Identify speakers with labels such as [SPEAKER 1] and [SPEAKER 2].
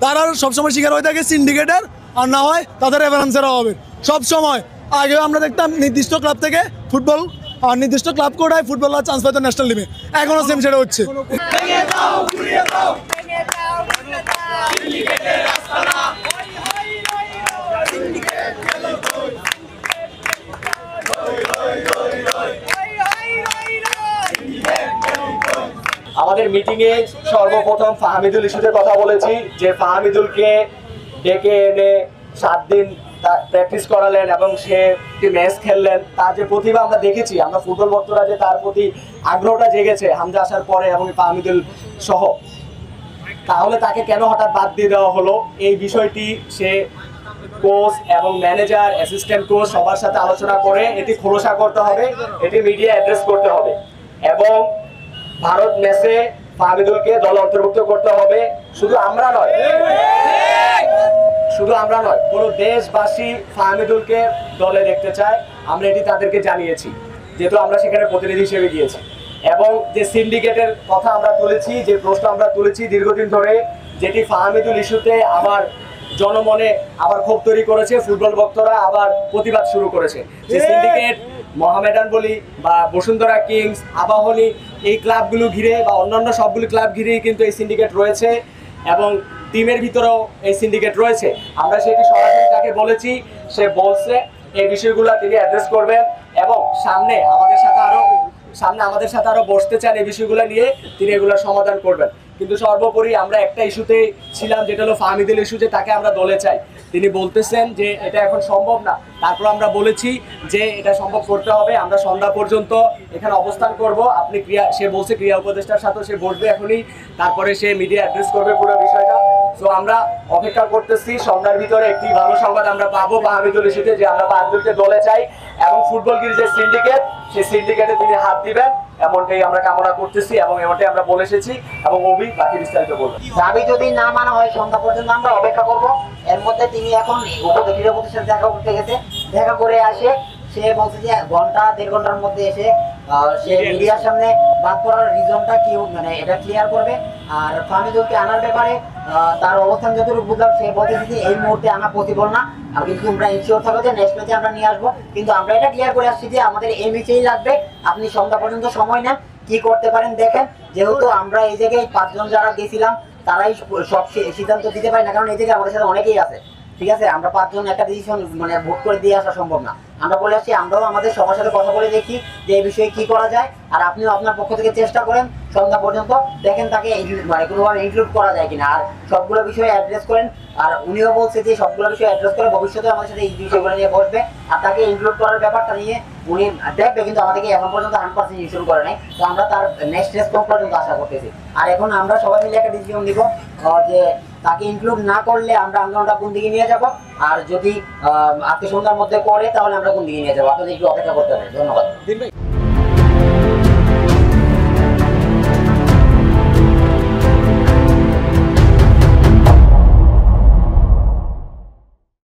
[SPEAKER 1] তারা সবসময় শিকার হয়ে থাকে সিন্ডিকেটের, আর না হয় তাদের রেফারেন্সের অভাবে। সবসময় আগেও আমরা দেখতাম নির্দিষ্ট ক্লাব থেকে ফুটবল আর নির্দিষ্ট ক্লাব কোটায় ফুটবলার চান্স পেত ন্যাশনাল টিমে, এখনও সেম সেটা হচ্ছে।
[SPEAKER 2] আমাদের মিটিংয়ে সর্বপ্রথম ফাহমিদুল ইস্যুতে কথা বলেছি, যে ফাহমিদুলকে ডেকে এনে 7 দিন প্র্যাকটিস করালেন এবং সে একটি ম্যাচ খেললেন। তার যে প্রতিভা আমরা দেখেছি, আমরা ফুটবল ভক্তরা যে তার প্রতি আগ্রহটা জেগেছে হামজা আসার পরে এবং ফাহমিদুল সহ, তাহলে তাকে কেন হঠাৎ বাদ দিয়ে দেওয়া হলো, এই বিষয়টি সে কোচ এবং ম্যানেজার, অ্যাসিস্ট্যান্ট কোচ সবার সাথে আলোচনা করে এটি খোলসা করতে হবে, এটি মিডিয়া অ্যাড্রেস করতে হবে এবং ভারত ম্যাচে ফাহমিদুলকে দলে অন্তর্ভুক্ত করতে হবে। শুধু আমরা নয়, পুরো দেশবাসী ফাহমিদুলকে দলে দেখতে চায়। আমরা এটি তাদেরকে জানিয়েছি, যেহেতু আমরা সেখানে প্রতিনিধি হিসেবে গিয়েছি। এবং যে সিন্ডিকেটের কথা আমরা তুলেছি, যে প্রশ্ন আমরা তুলেছি দীর্ঘদিন ধরে, যেটি ফাহমিদুল ইস্যুতে আবার জনমনে আবার ক্ষোভ তৈরি করেছে, ফুটবল ভক্তরা আবার প্রতিবাদ শুরু করেছে। যে সিন্ডিকেট মোহামেডান বলি বা বসুন্ধরা কিংস, আবাহনী, এই ক্লাবগুলো ঘিরে বা অন্যান্য সবগুলো ক্লাব ঘিরেই কিন্তু এই সিন্ডিকেট রয়েছে এবং টিমের ভিতরেও এই সিন্ডিকেট রয়েছে। আমরা সেটি সরাসরি তাকে বলেছি, সে বলছে এই বিষয়গুলো তিনি অ্যাড্রেস করবেন এবং সামনে আমাদের সাথে আরো বসতে চান, এই বিষয়গুলো নিয়ে তিনি এগুলোর সমাধান করবেন। কিন্তু সর্বোপরি আমরা একটা ইস্যুতে ছিলাম, যেটা হলো ফাহমিদুল ইস্যু, যে তাকে আমরা দলে চাই। তিনি বলতেছেন যে এটা এখন সম্ভব না। তারপর আমরা বলেছি যে এটা সম্ভব করতে হবে, আমরা সন্ধ্যা পর্যন্ত এখানে অবস্থান করব। সে বলছে ক্রীড়া উপদেষ্টার সাথে সে বসবে এখনই, তারপরে সে মিডিয়া অ্যাড্রেস করবে পুরো বিষয়টা। তো আমরা অপেক্ষা করতেছি, সন্ধ্যার ভিতরে একটি ভালো সংবাদ আমরা পাবো ফাহমিদুল ইস্যুতে, যে আমরা ফাহমিদুলকে দলে চাই এবং ফুটবলগিরি যে সিন্ডিকেট, সেই সিন্ডিকেটে তিনি হাত দিবেন, এমনটাই আমরা কামনা করতেছি এবং এমনটাই আমরা বলে এসেছি এবং অভি বাকি বিস্তারিত বলবেন।
[SPEAKER 3] দাবি যদি না মানা হয় সন্ধ্যা পর্যন্ত আমরা অপেক্ষা করব। এর মধ্যে তিনি এখন ক্রীড়া প্রতিষ্ঠান দেখা করতে গেছে, দেখা করে আসে সে বলছে যে 1-1.5 ঘন্টার মধ্যে এসে সে মিডিয়ার সামনে বাদ পড়ার রিজনটা কি, মানে এটা ক্লিয়ার করবে। আর ফাহমিদুলকে আনার ব্যাপারে তার অবস্থান যতটুকু বুঝলাম, সে বলতেছে যে এই মুহূর্তে আনা পসিবল না, কিন্তু আমরা ইনশিওর থাকবো যে নেক্সট ম্যাচে আমরা নিয়ে আসবো। কিন্তু আমরা এটা ক্লিয়ার করে আসছি যে আমাদের এই ম্যাচেই লাগবে, আপনি সন্ধ্যা পর্যন্ত সময় নেন, কি করতে পারেন দেখেন। যেহেতু আমরা এই জায়গায় 5 জন যারা গেছিলাম তারাই সব সিদ্ধান্ত দিতে পারি না, কারণ এই জায়গায় আমাদের সাথে অনেকেই আছে, ঠিক আছে। আমরা 5 জন একটা ডিসিশন মানে ভোট করে দিয়ে আসা সম্ভব না। আমরা বলে আসছি, আমরাও আমাদের সবার সাথে কথা বলে দেখি যে এই বিষয়ে কি করা যায়, আর আপনিও আপনার পক্ষ থেকে চেষ্টা করেন সন্ধ্যা পর্যন্ত, দেখেন তাকে মানে কোনোভাবে ইনক্লুড করা যায় কিনা, আর সবগুলো বিষয়ে অ্যাড্রেস করেন। আর উনিও বলছে যে সবগুলো বিষয়ে অ্যাড্রেস করে ভবিষ্যতে আমাদের সাথে এই বিষয়গুলো নিয়ে বসবে, আর তাকে ইনক্লুড করার ব্যাপারটা নিয়ে উনি দেখবে, কিন্তু আমাদেরকে এখন পর্যন্ত 100% ইনশিওর করে নাই। তো আমরা তার নেক্সট রেসপন্স পর্যন্ত আশা করতেছি। আর এখন আমরা সবাই মিলে একটা ডিসিশন নিব যে তাকে ইনক্লুড না করলে আমরা আন্দোলনটা কোন দিকে নিয়ে যাব, আর যদি আজকে সন্ধ্যার মধ্যে করে তাহলে আমরা কোন দিকে নিয়ে যাবো। আপনাদের একটু অপেক্ষা করতে হবে। ধন্যবাদ।